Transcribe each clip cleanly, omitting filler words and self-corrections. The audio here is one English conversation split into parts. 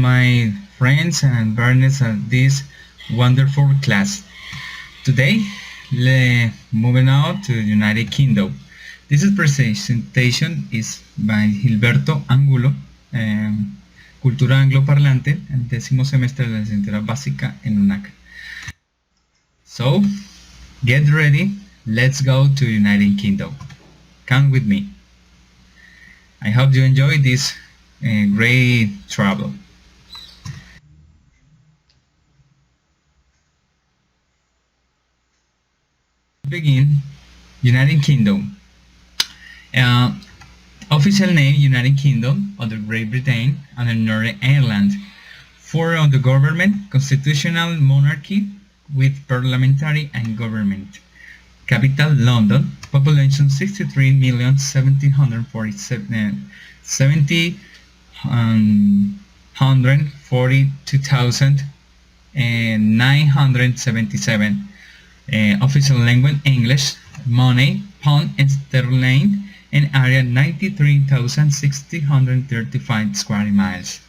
my friends and partners at this wonderful class. Today, moving on to United Kingdom. This presentation is by Gilberto Angulo, Cultura Angloparlante, el 10º semestre de la licenciatura básica en UNAC. So, get ready, let's go to United Kingdom. Come with me. I hope you enjoy this great travel. Begin. United Kingdom. Official name United Kingdom of the Great Britain and the Northern Ireland. Form of the government constitutional monarchy with parliamentary and government. Capital London. Population 63,742,977. Official language English. Money pound sterling, and area 93,635 square miles.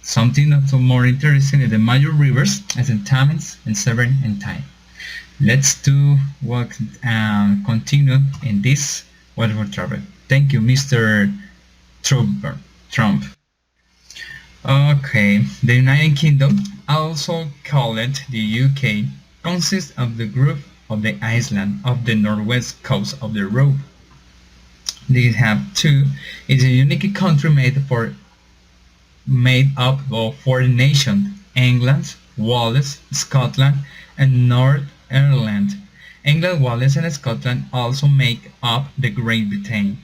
Something also more interesting is the major rivers as in Thames and Severn and Tyne. Let's do what continue in this wonderful travel. Thank you, Mr. Trump. Okay, the United Kingdom, also called the UK, consists of the group of the island of the northwest coast of the Europe. They have two. It's a unique country made up of four nations: England, Wales, Scotland, and Northern Ireland. England, Wales, and Scotland also make up the Great Britain.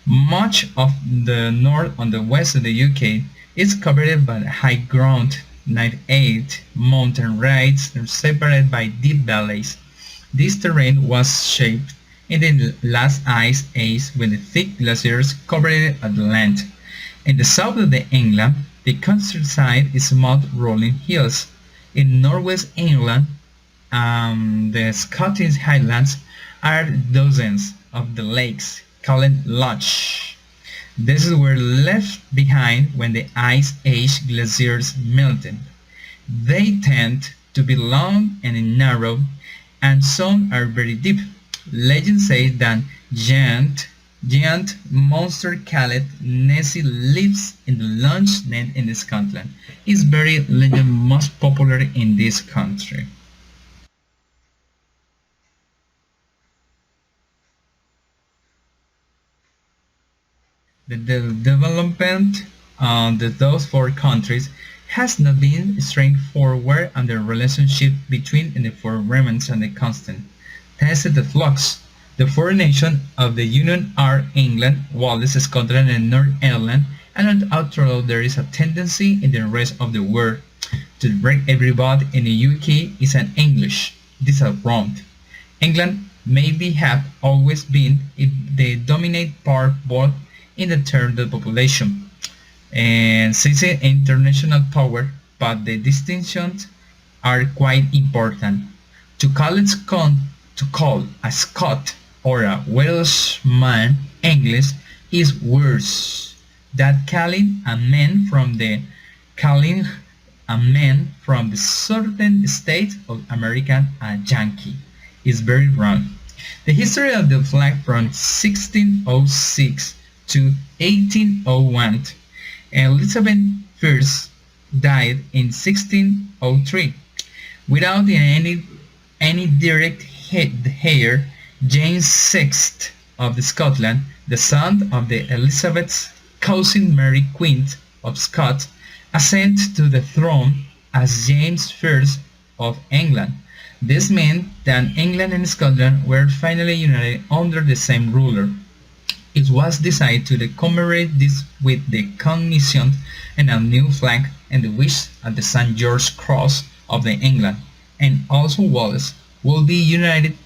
Much of the north and the west of the UK is covered by high ground, 98 mountain ranges separated by deep valleys. This terrain was shaped in the last ice age when the thick glaciers covered at land. In the south of England, the countryside is smooth rolling hills. In northwest England, the Scottish Highlands are dozens of the lakes called lochs. These were left behind when the ice age glaciers melted. They tend to be long and narrow, and some are very deep. Legend says that giant monster called Nessie lives in the Loch Ness in Scotland. It's very legend most popular in this country. The development of those four countries has not been straightforward, and the relationship between the four remains and the constant. Tested the flux. The four nations of the Union are England, Wales, Scotland, and Northern Ireland, and although there is a tendency in the rest of the world to break everybody in the UK is an English. These are wrong. England maybe have always been the dominant part both in the terms of population and since international power, but the distinctions are quite important. To call a Scot or a Welshman English is worse than calling a man from the southern state of America a Yankee. Is very wrong. The history of the flag from 1606 to 1801. Elizabeth I died in 1603. Without any direct heir, James VI of Scotland, the son of the Elizabeth's cousin Mary Queen of Scots, ascended to the throne as James I of England. This meant that England and Scotland were finally united under the same ruler. It was decided to commemorate this with the commission and a new flag and the wish at the St. George's Cross of the England, and also Wales will be united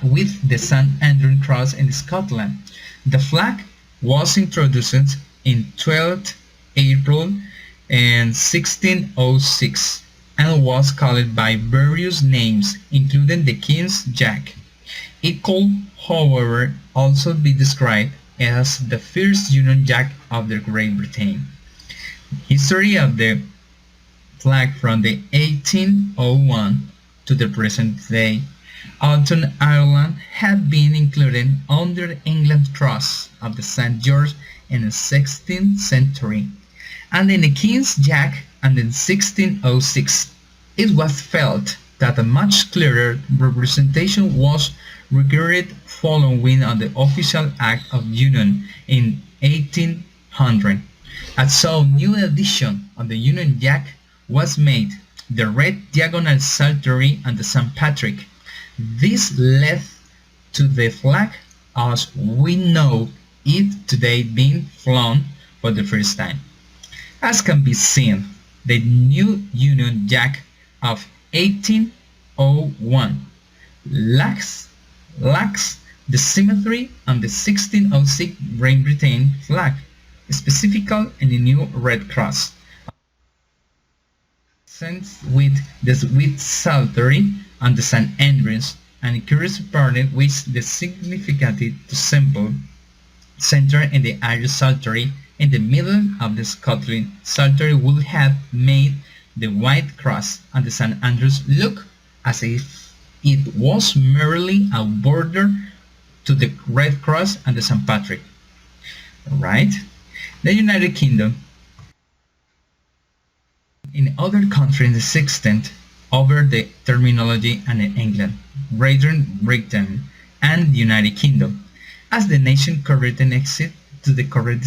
with the St. Andrew Cross in Scotland. The flag was introduced in 12th April in 1606 and was called by various names, including the King's Jack. It could, however, also be described as the first Union Jack of the Great Britain. History of the flag from the 1801 to the present day. Although Ireland had been included under the England Cross of the St. George in the 16th century, and in the King's Jack and in 1606, it was felt that a much clearer representation was required following on the official Act of Union in 1800. A so new edition of the Union Jack was made, the red diagonal saltire and the St. Patrick. This led to the flag as we know it today being flown for the first time. As can be seen, the new Union Jack of 1801 lacks the symmetry on the 1606 Great Britain flag, specifically in the new Red Cross. Since with the with Saltary and the St Andrews, and curious part which the significant symbol center in the Irish Saltary in the middle of the Scotland Saltary would have made the White Cross and the St Andrews look as if it was merely a border to the Red Cross and the St Patrick. Right? The United Kingdom. In other countries in the 16th, over the terminology and in England, Great Britain, and the United Kingdom, as the nation correct exit to the correct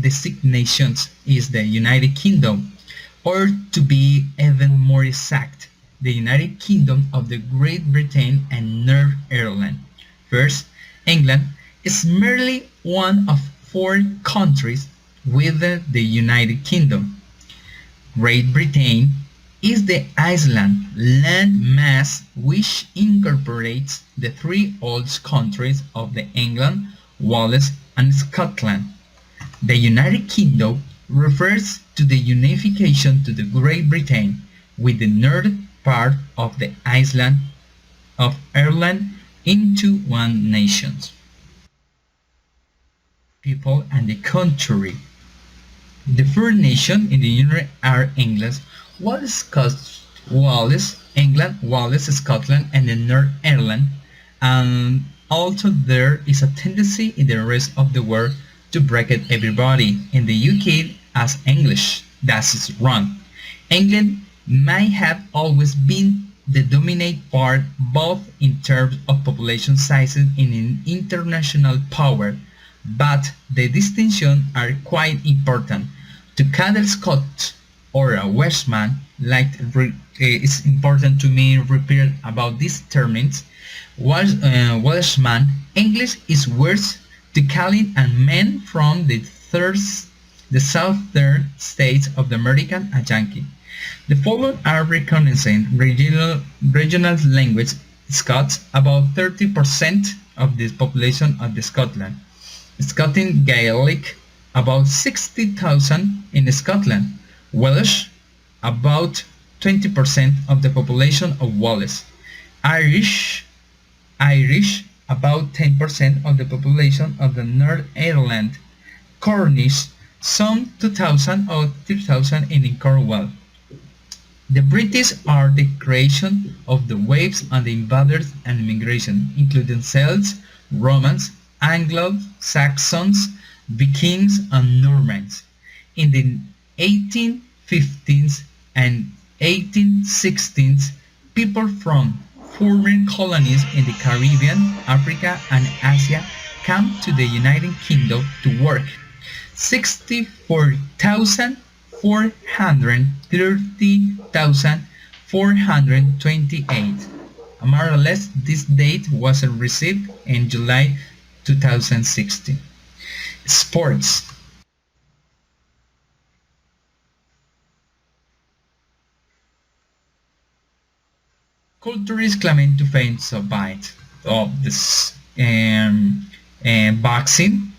designations is the United Kingdom, or to be even more exact, the United Kingdom of the Great Britain and Northern Ireland. First, England is merely one of four countries within the United Kingdom. Great Britain is the island land mass which incorporates the three old countries of the England, Wales and Scotland. The United Kingdom refers to the unification to the Great Britain with the northern part of the island of Ireland into one nation. People and the country. The first nation in the Union are England, England, Wales, Scotland, and the Northern Ireland, and also there is a tendency in the rest of the world to bracket everybody in the UK as English. That is wrong. England might have always been the dominant part both in terms of population sizes and in international power, but the distinctions are quite important. To Cadel Scott or a Welshman, it's important to me repeat about these terms. Welshman, English is worse to calling a man from the southern states of the American a Yankee. The following are recognizing regional language Scots, about 30% of the population of the Scotland. Scottish Gaelic, about 60,000 in Scotland. Welsh, about 20% of the population of Wales. Irish, about 10% of the population of the Northern Ireland. Cornish, some 2,000 or 3,000 in Cornwall. The British are the creation of the waves and the invaders and immigration, including Celts, Romans, Anglo-Saxons, Vikings, and Normans. In the 1815s and 1816s, people from former colonies in the Caribbean, Africa, and Asia came to the United Kingdom to work. 64,430,428. More or less, this date was received in July 2016. Sports. Culture is claiming to fame so bite of this boxing,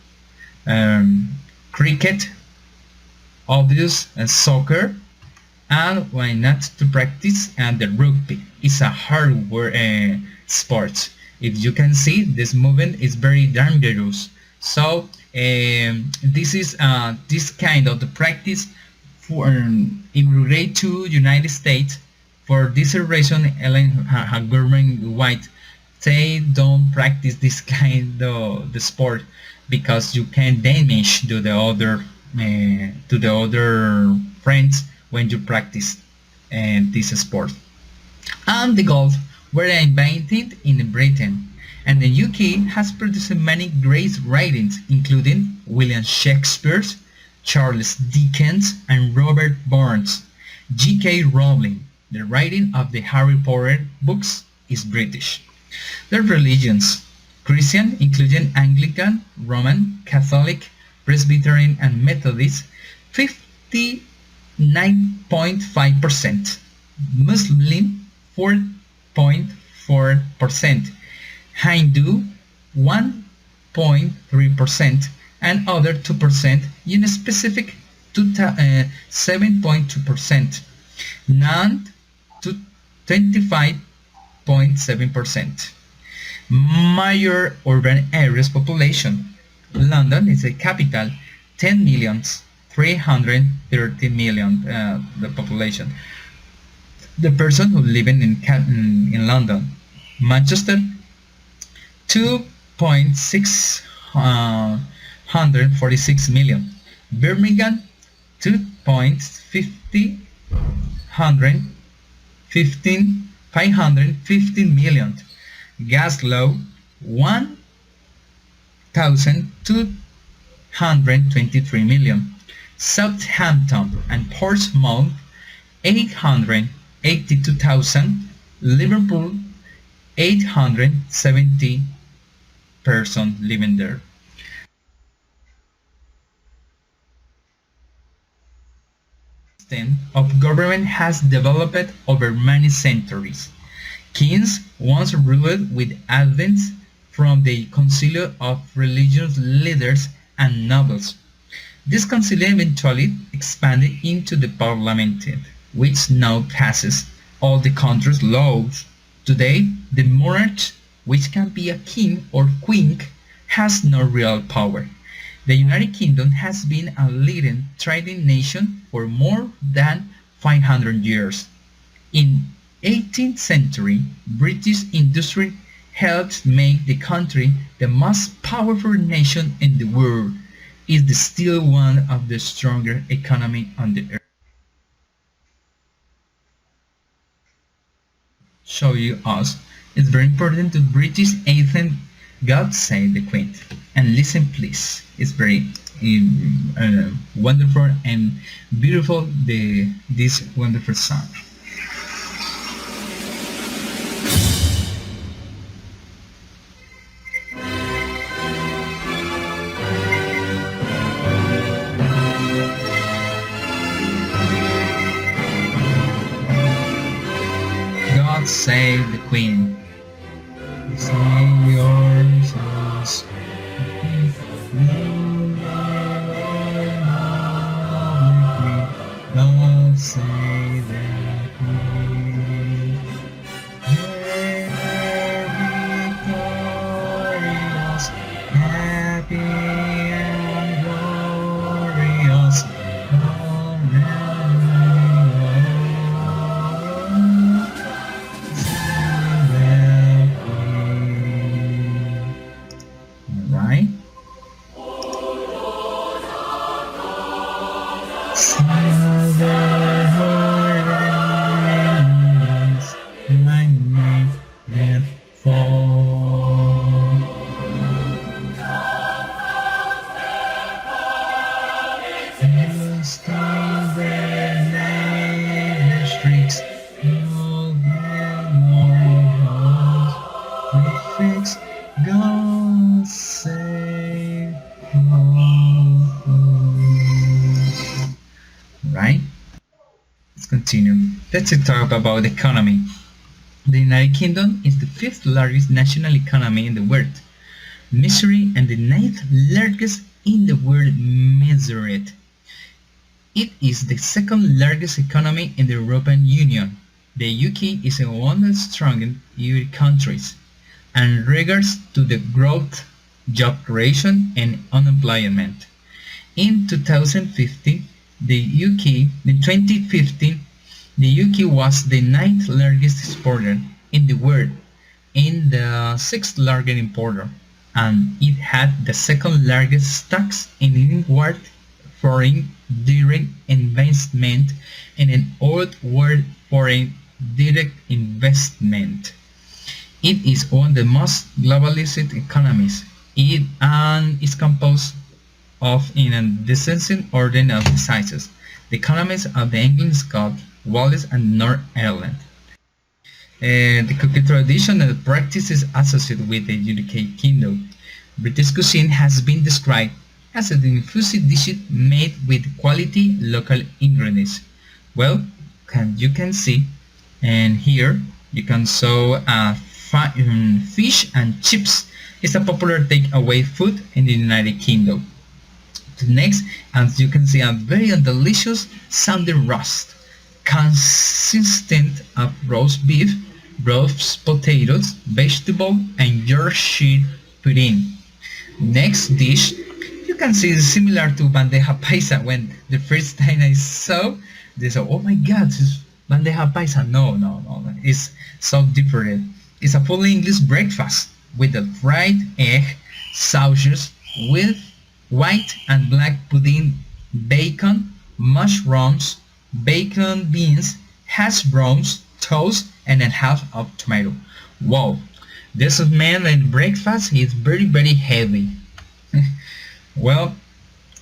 cricket, obvious soccer, and why not to practice and the rugby. It's a hard sport. If you can see, this movement is very dangerous. So this is this kind of the practice for immigrate to United States. For this reason, Ellen, her government white, they don't practice this kind of the sport because you can damage to the other friends when you practice this sport. And the golf were invented in Britain, and the UK has produced many great writings, including William Shakespeare, Charles Dickens, and Robert Burns. J.K. Rowling, the writing of the Harry Potter books, is British. Their religions: Christian, including Anglican, Roman, Catholic, Presbyterian, and Methodist, 59.5%. Muslim, 4.4%. Hindu, 1.3%, and other 2%, in specific 7.2%, non to 25.7%. Major urban areas population. London is the capital, 10 million, 330 million the population. The person who living in London. Manchester, 2.646 million. Birmingham, 2.50 515 million. Glasgow, 1,223 million. Southampton and Portsmouth, 882,000. Liverpool, 870 persons living there. System of government has developed over many centuries. Kings once ruled with advice from the concilio of religious leaders and nobles. This concilio eventually expanded into the parliament, which now passes all the country's laws. Today, the monarch, which can be a king or queen, has no real power. The United Kingdom has been a leading trading nation for more than 500 years. In 18th century, British industry helped make the country the most powerful nation in the world. It is still one of the stronger economies on the earth. Show you us. It's very important to British anthem God Save the Queen. And listen please. It's very wonderful and beautiful this wonderful song. God Save the Queen. Save your souls. God save the Queen. Victorious, happy and glorious. Alright. My name and fall. Stay there, the streets, all the morals, we fix, God save all. Right? Let's continue. Let's talk about the economy. The United Kingdom is the fifth largest national economy in the world, measured and the ninth largest in the world measured. It is the second largest economy in the European Union. The UK is one of the strongest EU countries, and regards to the growth, job creation, and unemployment. In 2015, the UK in 2015, the UK was the ninth largest exporter in the world and the sixth largest importer, and it had the second largest stocks in inward foreign direct investment and an outward foreign direct investment. It is one of the most globalized economies. It and is composed of in a descending order of sizes, the economies of the England, Scotland, Wales and North Ireland. The cooking tradition and practices associated with the United Kingdom. British cuisine has been described as an inclusive dish made with quality local ingredients. Well, you can see, and here you can saw fish and chips is a popular takeaway food in the United Kingdom. Next, as you can see, a very delicious Sunday roast, consistent of roast beef, roast potatoes, vegetable, and Yorkshire pudding. Next dish, you can see is similar to bandeja paisa. When the first time I saw, they said, "Oh my God, it's bandeja paisa." No, no, no, it's so different. It's a full English breakfast with a fried egg, sausage, with white and black pudding, bacon, mushrooms, bacon beans, hash browns, toast, and a half of tomato. Wow, this man and breakfast is very very heavy. Well,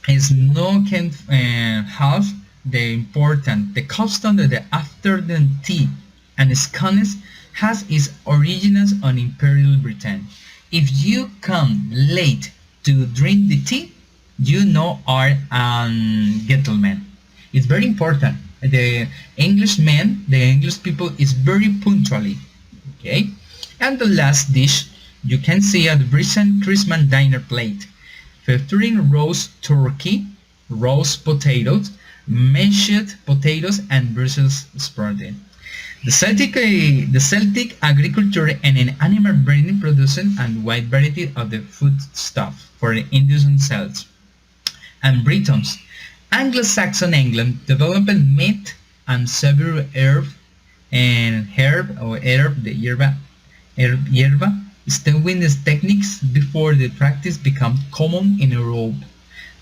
it's no can half the important. The custom of the afternoon tea and scones has its origins on Imperial Britain. If you come late to drink the tea, you know are gentleman. It's very important. The Englishmen, the English people is very punctually. Okay, and the last dish you can see at the recent Christmas dinner plate, featuring roast turkey, roast potatoes, mashed potatoes, and Brussels sprouts. The Celtic agriculture and an animal breeding producing a wide variety of the foodstuff for the Indian Celts and Britons. Anglo-Saxon England developed meat and several hierba stewing techniques before the practice became common in Europe.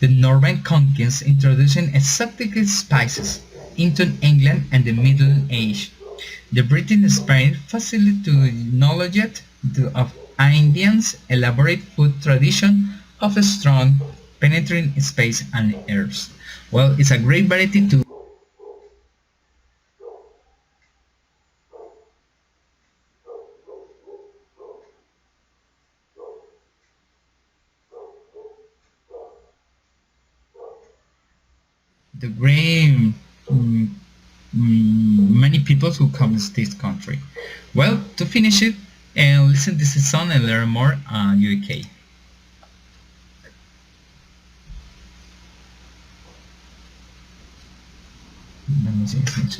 The Norman conquest introducing exotic spices into England and the Middle Age. The British Spain facilitated knowledge of Indians' elaborate food tradition of a strong, penetrating spice and herbs. Well, it's a great variety to the great many people who come to this country. Well, to finish it, and listen this song and learn more on UK. Let me see if it's